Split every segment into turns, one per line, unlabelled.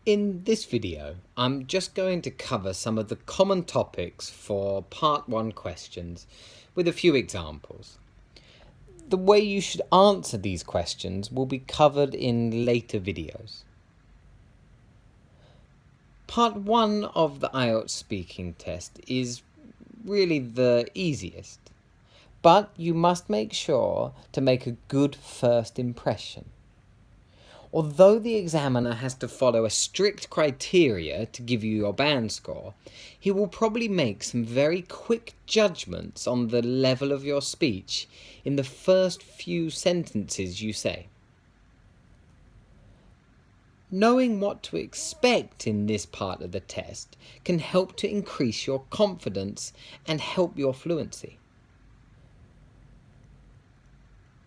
In this video, I'm just going to cover some of the common topics for Part 1 questions with a few examples. The way you should answer these questions will be covered in later videos. Part 1 of the IELTS speaking test is really the easiest, but you must make sure to make a good first impression. Although the examiner has to follow a strict criteria to give you your band score, he will probably make some very quick judgments on the level of your speech in the first few sentences you say. Knowing what to expect in this part of the test can help to increase your confidence and help your fluency.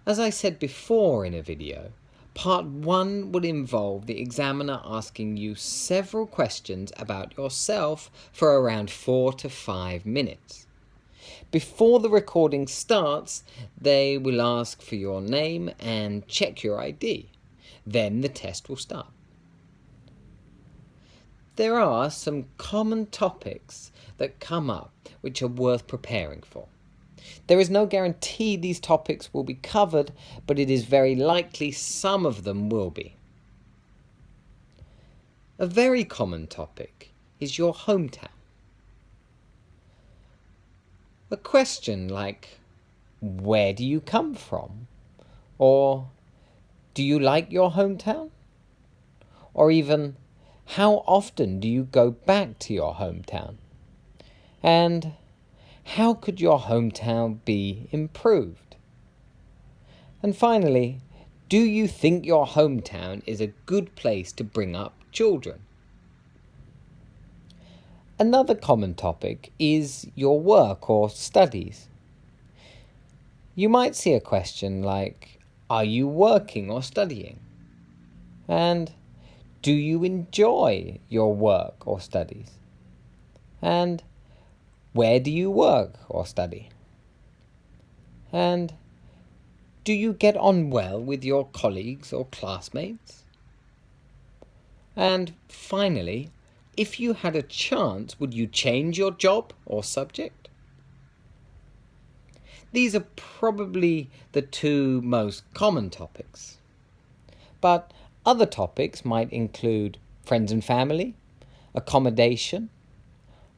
As I said before in a video, Part 1 will involve the examiner asking you several questions about yourself for around 4 to 5 minutes. Before the recording starts, they will ask for your name and check your ID. Then the test will start. There are some common topics that come up which are worth preparing for. There is no guarantee these topics will be covered, but it is very likely some of them will be. A very common topic is your hometown. A question like, where do you come from? Or, do you like your hometown? Or even, how often do you go back to your hometown? And, how could your hometown be improved? And finally, do you think your hometown is a good place to bring up children? Another common topic is your work or studies. You might see a question like, are you working or studying? And do you enjoy your work or studies? And where do you work or study? And do you get on well with your colleagues or classmates? And finally, if you had a chance, would you change your job or subject? These are probably the two most common topics. But other topics might include friends and family, accommodation,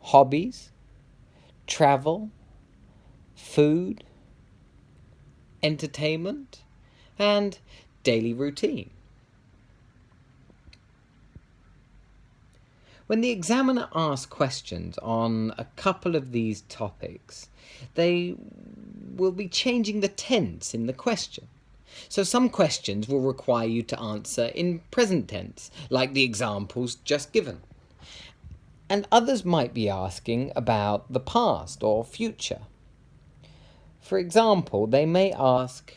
hobbies, travel, food, entertainment, and daily routine. When the examiner asks questions on a couple of these topics, they will be changing the tense in the question. So some questions will require you to answer in present tense, like the examples just given. And others might be asking about the past or future. For example, they may ask,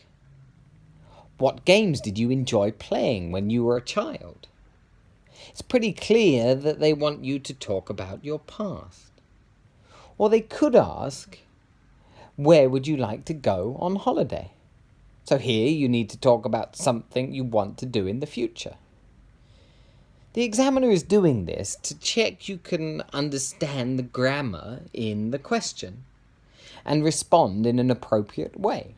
what games did you enjoy playing when you were a child? It's pretty clear that they want you to talk about your past. Or they could ask, where would you like to go on holiday? So here you need to talk about something you want to do in the future. The examiner is doing this to check you can understand the grammar in the question and respond in an appropriate way.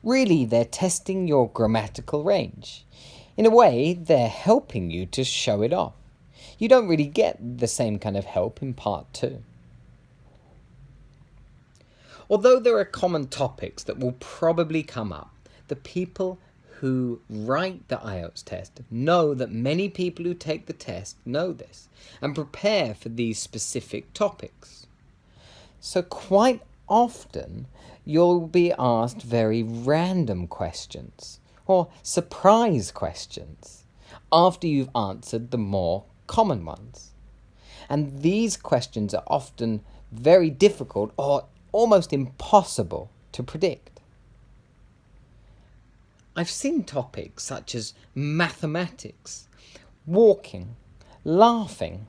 Really, they're testing your grammatical range. In a way, they're helping you to show it off. You don't really get the same kind of help in Part 2. Although there are common topics that will probably come up, the people who write the IELTS test know that many people who take the test know this and prepare for these specific topics. So quite often you'll be asked very random questions or surprise questions after you've answered the more common ones. And these questions are often very difficult or almost impossible to predict. I've seen topics such as mathematics, walking, laughing,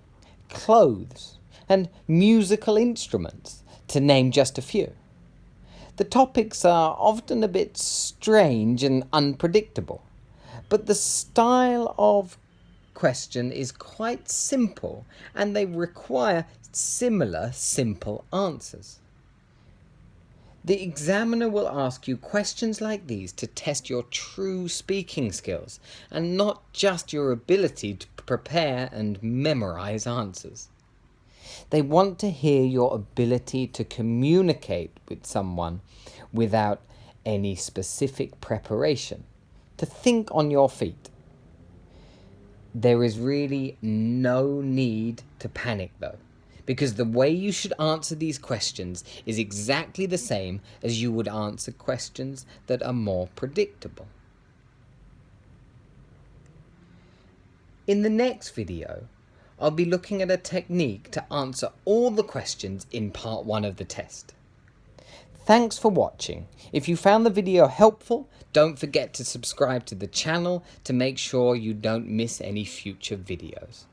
clothes, and musical instruments, to name just a few. The topics are often a bit strange and unpredictable, but the style of question is quite simple and they require similar simple answers. The examiner will ask you questions like these to test your true speaking skills and not just your ability to prepare and memorize answers. They want to hear your ability to communicate with someone without any specific preparation, to think on your feet. There is really no need to panic though, because the way you should answer these questions is exactly the same as you would answer questions that are more predictable. In the next video, I'll be looking at a technique to answer all the questions in part 1 of the test. Thanks for watching. If you found the video helpful, don't forget to subscribe to the channel to make sure you don't miss any future videos.